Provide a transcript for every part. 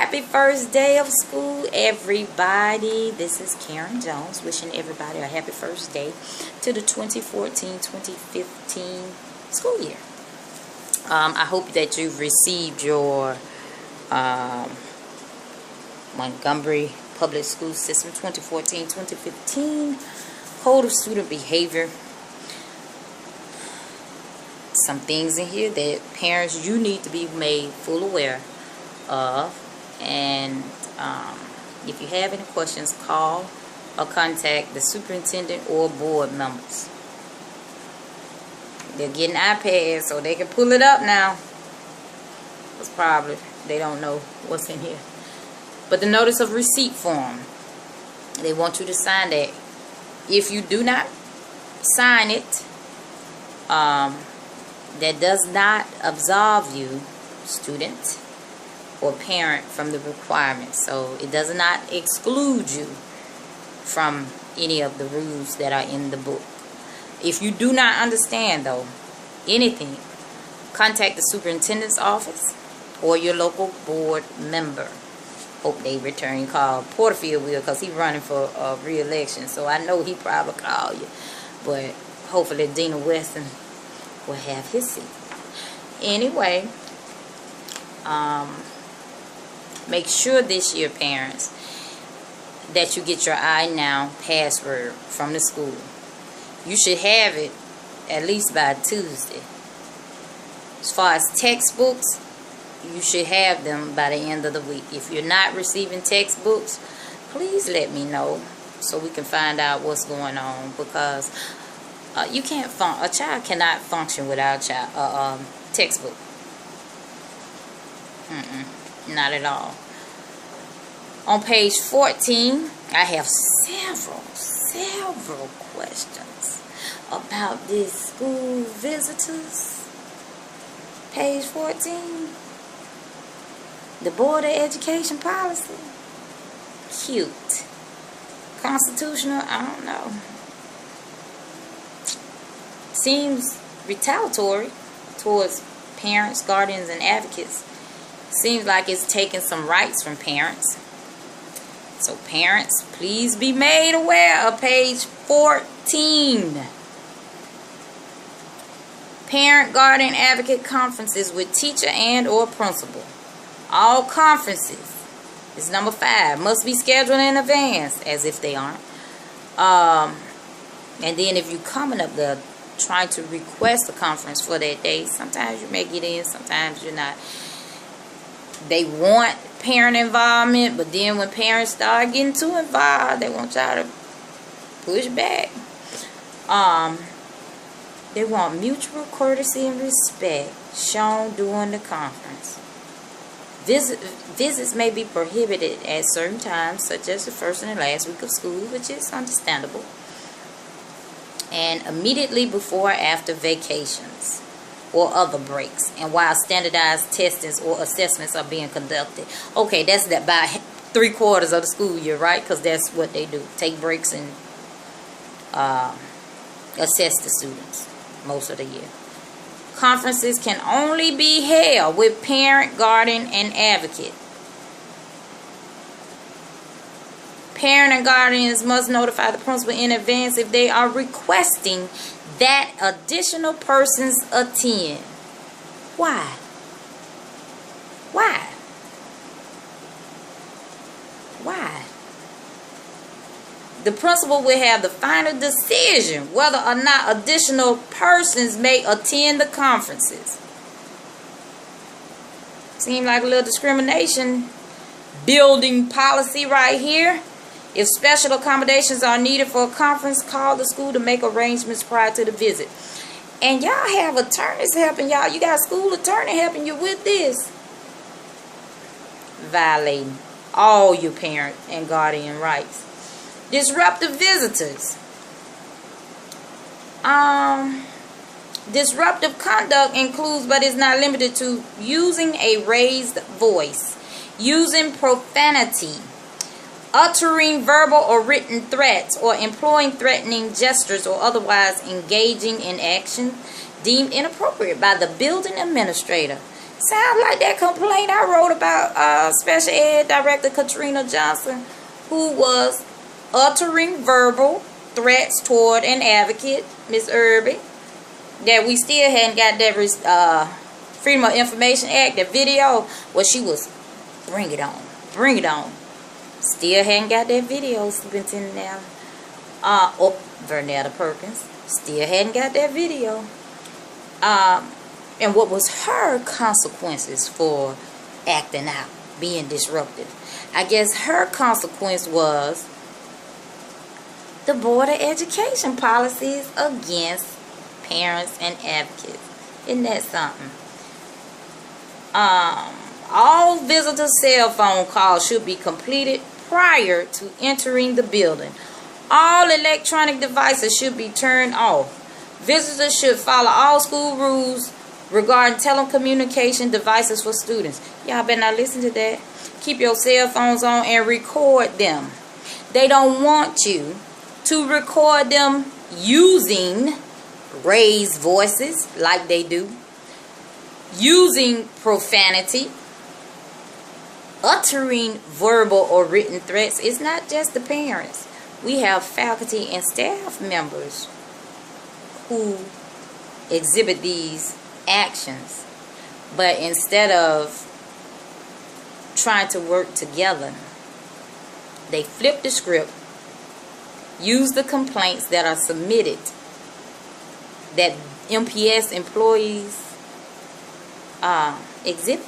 Happy first day of school, everybody. This is Karen Jones wishing everybody a happy first day to the 2014-2015 school year. I hope that you've received your Montgomery Public School System 2014-2015 Code of Student Behavior. Some things in here that parents, you need to be made full aware of. And if you have any questions, call or contact the superintendent or board members. They're getting iPads so they can pull it up now. It's probably they don't know what's in here. But the notice of receipt form, they want you to sign that. If you do not sign it, that does not absolve you, student or parent, from the requirements. So it does not exclude you from any of the rules that are in the book. If you do not understand, though, anything, contact the superintendent's office or your local board member. Hope they return your call. Porterfield will, because he's running for re-election. So I know he probably call you. But hopefully Dina Weston will have his seat. Anyway, make sure this year, parents, that you get your iNow password from the school. You should have it at least by Tuesday. As far as textbooks, you should have them by the end of the week. If you're not receiving textbooks, please let me know so we can find out what's going on, because you can't a child cannot function without textbook. Not at all. On page 14, I have several questions about these school visitors. Page 14, the Board of Education policy. Cute. Constitutional, I don't know. Seems retaliatory towards parents, guardians, and advocates. Seems like it's taking some rights from parents. So parents, please be made aware of page 14. Parent, guardian, advocate conferences with teacher and or principal. All conferences, is number 5, must be scheduled in advance, as if they aren't. And then if you're coming up there trying to request a conference for that day, sometimes you may get in, sometimes you're not. They want parent involvement, but then when parents start getting too involved, they want y'all to push back. They want mutual courtesy and respect shown during the conference. Visits may be prohibited at certain times, such as the first and the last week of school, which is understandable, and immediately before or after vacations or other breaks, and while standardized testings or assessments are being conducted. Okay, that's about 3/4 of the school year, right? Because that's what they do. Take breaks and assess the students most of the year. Conferences can only be held with parent, guardian, and advocate. Parent and guardians must notify the principal in advance if they are requesting that additional persons attend. Why? Why? Why? The principal will have the final decision whether or not additional persons may attend the conferences. Seems like a little discrimination building policy right here. If special accommodations are needed for a conference, call the school to make arrangements prior to the visit. And y'all have attorneys helping y'all. You got a school attorney helping you with this. Violating all your parent and guardian rights. Disruptive visitors. Disruptive conduct includes, but is not limited to, using a raised voice, using profanity, uttering verbal or written threats, or employing threatening gestures, or otherwise engaging in action deemed inappropriate by the building administrator, Sounds like that complaint I wrote about Special Ed Director Katrina Johnson, who was uttering verbal threats toward an advocate, Miss Irby, that we still hadn't got that Freedom of Information Act, that video where she was, bring it on, bring it on. Still hadn't got that video, Superintendent Allen. Vernetta Perkins, still hadn't got that video. And what was her consequences for acting out, being disruptive? I guess her consequence was the Board of Education policies against parents and advocates. Isn't that something? All visitor cell phone calls should be completed prior to entering the building. All electronic devices should be turned off. Visitors should follow all school rules regarding telecommunication devices for students. Y'all better not listen to that. Keep your cell phones on and record them. They don't want you to record them using raised voices like they do, using profanity, uttering verbal or written threats. It's not just the parents. We have faculty and staff members who exhibit these actions, but instead of trying to work together, they flip the script, use the complaints that are submitted that MPS employees exhibit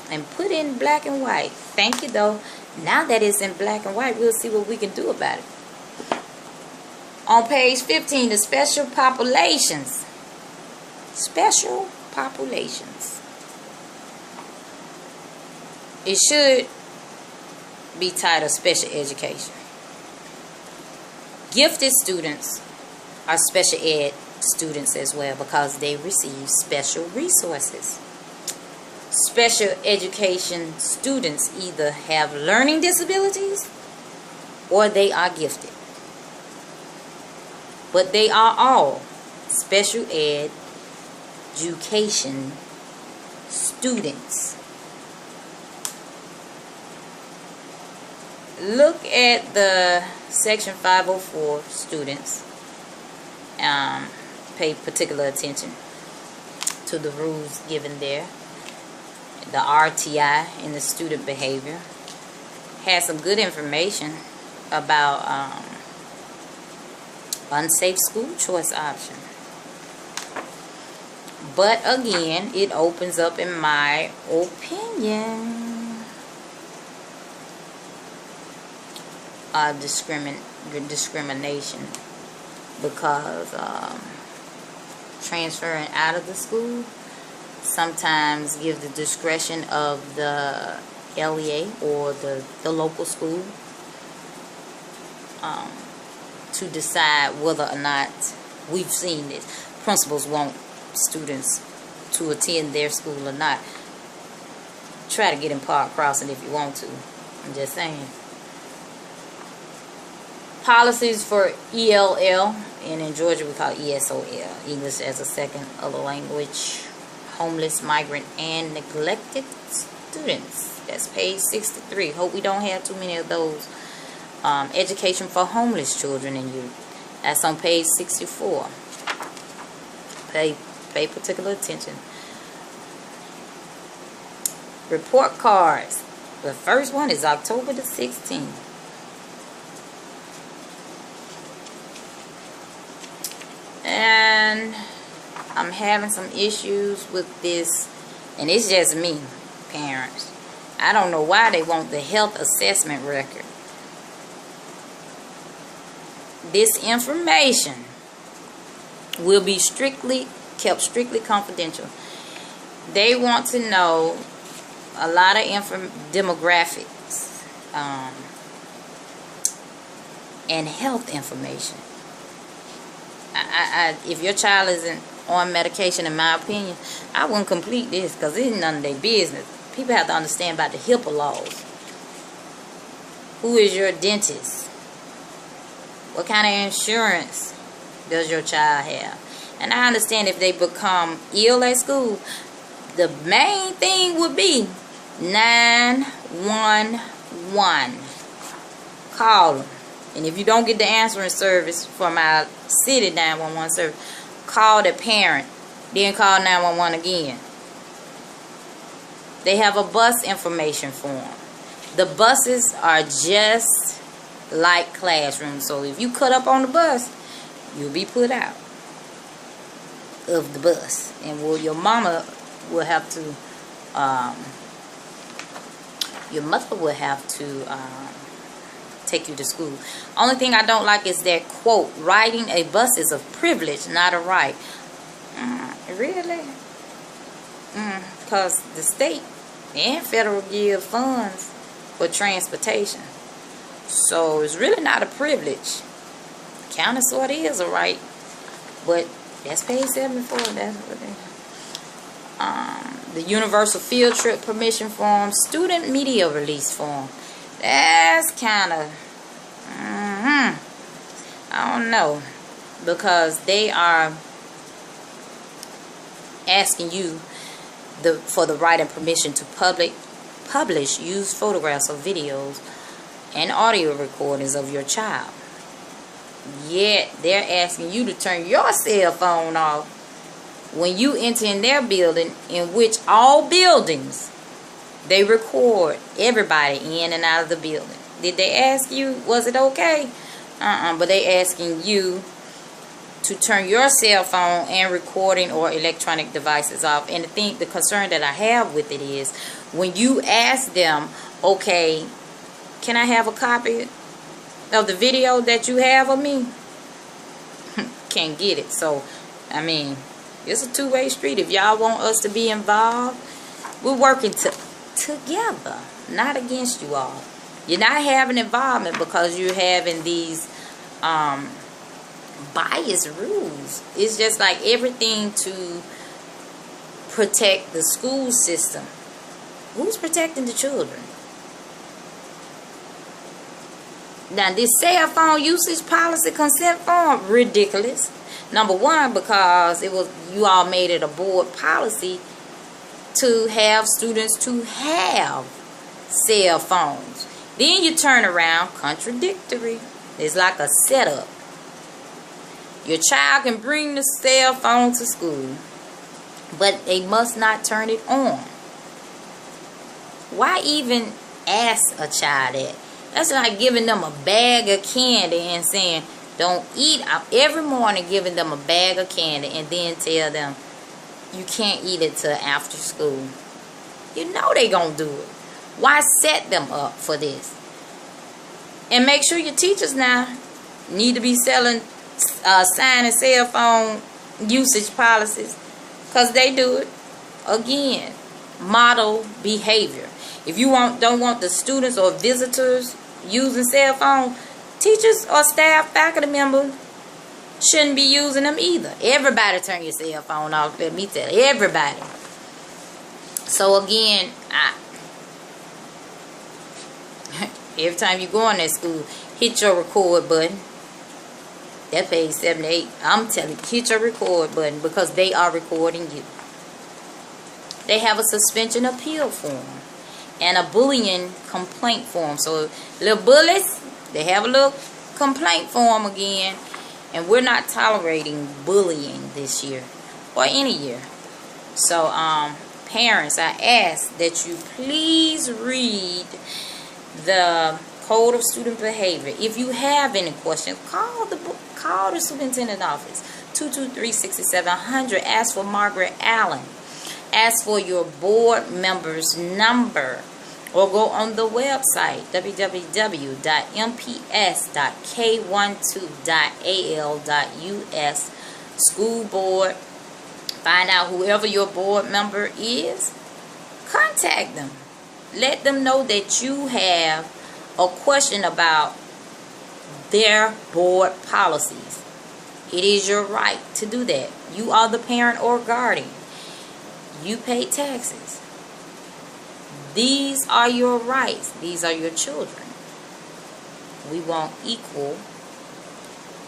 and put in black and white. Thank you though. Now that it's in black and white, we'll see what we can do about it. On page 15, the special populations. Special populations. It should be titled special education. Gifted students are special ed students as well because they receive special resources. Special education students either have learning disabilities or they are gifted. But they are all special ed education students. Look at the section 504 students. Pay particular attention to the rules given there. The RTI in the student behavior has some good information about unsafe school choice option. But again, it opens up, in my opinion, discrimination, because transferring out of the school sometimes give the discretion of the LEA or the local school to decide whether or not, we've seen this, principals want students to attend their school or not. Try to get in Park Crossing if you want to. I'm just saying. Policies for ELL, and in Georgia we call it ESOL, English as a Second Other Language, homeless, migrant, and neglected students. That's page 63. Hope we don't have too many of those. Education for homeless children and youth. That's on page 64. Pay particular attention. Report cards. The first one is October the 16th. And I'm having some issues with this, and it's just me, parents. I don't know why they want the health assessment record. This information will be kept strictly confidential. They want to know a lot of demographics and health information. If your child isn't on medication, in my opinion, I wouldn't complete this because it's none of their business. People have to understand about the HIPAA laws. Who is your dentist? What kind of insurance does your child have? And I understand if they become ill at school, the main thing would be 911. Call them. And if you don't get the answering service from our city 911 service, call the parent. Then call 911 again. They have a bus information form. The buses are just like classrooms. So if you cut up on the bus, you'll be put out of the bus. And your mama will have to, your mother will have to take you to school. Only thing I don't like is that quote, riding a bus is a privilege, not a right. Really? Because the state and federal give funds for transportation. So it's really not a privilege. County sort of is a right. But that's page 74. That's what they... the Universal Field Trip Permission Form. Student Media Release Form. That's kind of... I don't know. Because they are asking you for the right and permission to publish used photographs or videos and audio recordings of your child. Yet they're asking you to turn your cell phone off when you enter in their building, in which all buildings, they record everybody in and out of the building. Did they ask you, was it okay? But they asking you to turn your cell phone and recording or electronic devices off. And the concern that I have with it is when you ask them, okay, can I have a copy of the video that you have of me? Can't get it. So, I mean, it's a two-way street. If y'all want us to be involved, we're working together, not against you all. You're not having involvement because you're having these biased rules. It's just like everything to protect the school system. Who's protecting the children? Now, this cell phone usage policy consent form, ridiculous. Number one, because you all made it a board policy to have students to have cell phones. Then you turn around, contradictory. It's like a setup. Your child can bring the cell phone to school, but they must not turn it on. Why even ask a child that? That's like giving them a bag of candy and saying, don't eat. Every morning giving them a bag of candy and then tell them, you can't eat it till after school. You know they gonna do it. Why set them up for this? And make sure your teachers now need to be signing cell phone usage policies, because they do it. Again, model behavior. If you don't want the students or visitors using cell phone, teachers or staff, faculty members shouldn't be using them either. Everybody turn your cell phone off. Let me tell you, everybody. So again, every time you go in that school, hit your record button. That page 78. I'm telling you, hit your record button because they are recording you. They have a suspension appeal form and a bullying complaint form. So little bullies, they have a little complaint form again. And we're not tolerating bullying this year or any year. So parents, I ask that you please read the Code of Student Behavior. If you have any questions, call the superintendent office, 223-6700. Ask for Margaret Allen. Ask for your board member's number, or go on the website www.mps.k12.al.us school board. Find out whoever your board member is. Contact them. Let them know that you have a question about their board policies. It is your right to do that. You are the parent or guardian. You pay taxes. These are your rights. These are your children. We want equal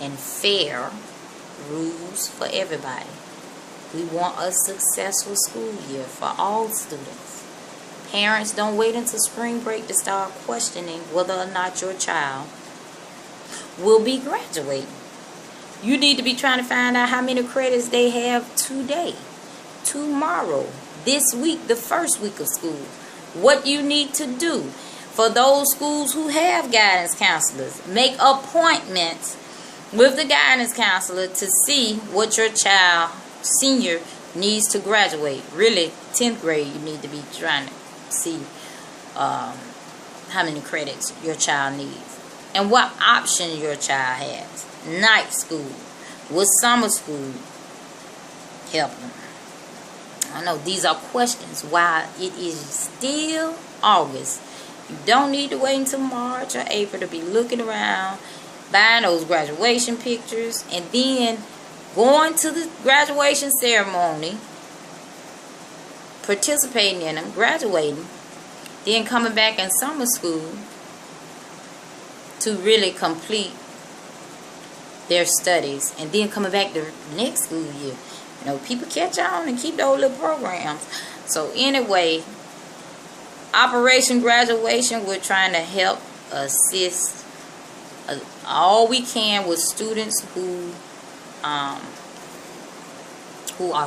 and fair rules for everybody. We want a successful school year for all students. Parents, don't wait until spring break to start questioning whether or not your child will be graduating. You need to be trying to find out how many credits they have today, tomorrow, this week, the first week of school. What you need to do. For those schools who have guidance counselors, make appointments with the guidance counselor to see what your child, senior, needs to graduate. Really, 10th grade, you need to be trying to see how many credits your child needs and what option your child has. Night school, with summer school, help them. I know these are questions while it is still August. You don't need to wait until March or April to be looking around, buying those graduation pictures, and then going to the graduation ceremony, participating in them, graduating, then coming back in summer school to really complete their studies, and then coming back the next school year. You know, people catch on and keep those little programs. So anyway, Operation Graduation, we're trying to help assist all we can with students who are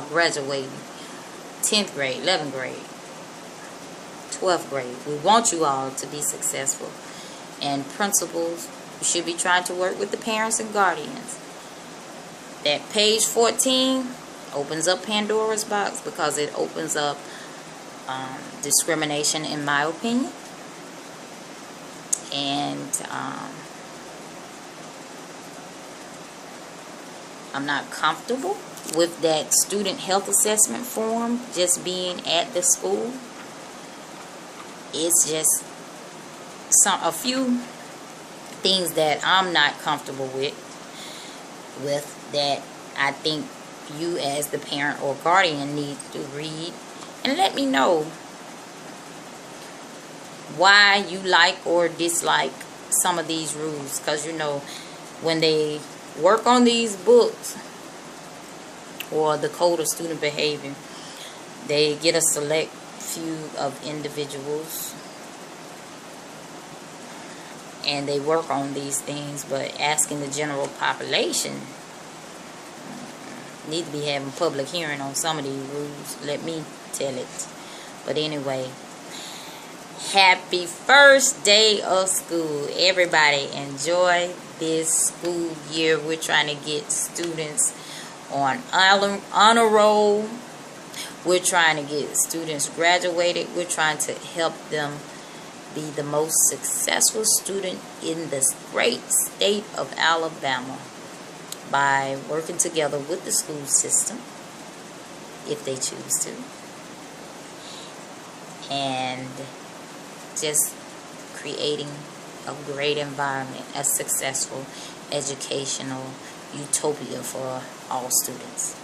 graduating 10th grade, 11th grade, 12th grade. We want you all to be successful. And principals, you should be trying to work with the parents and guardians. That page 14 opens up Pandora's box, because it opens up discrimination, in my opinion. And I'm not comfortable with that student health assessment form just being at the school. It's just a few things that I'm not comfortable with that I think you as the parent or guardian need to read and let me know why you like or dislike some of these rules. Because you know, when they work on these books or the Code of Student Behavior, they get a select few of individuals and they work on these things, but asking the general population, need to be having public hearing on some of these rules. Let me tell it. But anyway, happy first day of school. Everybody enjoy this school year. We're trying to get students on honor roll. We're trying to get students graduated. We're trying to help them be the most successful student in this great state of Alabama by working together with the school system, if they choose to, and just creating a great environment, a successful educational utopia for all students.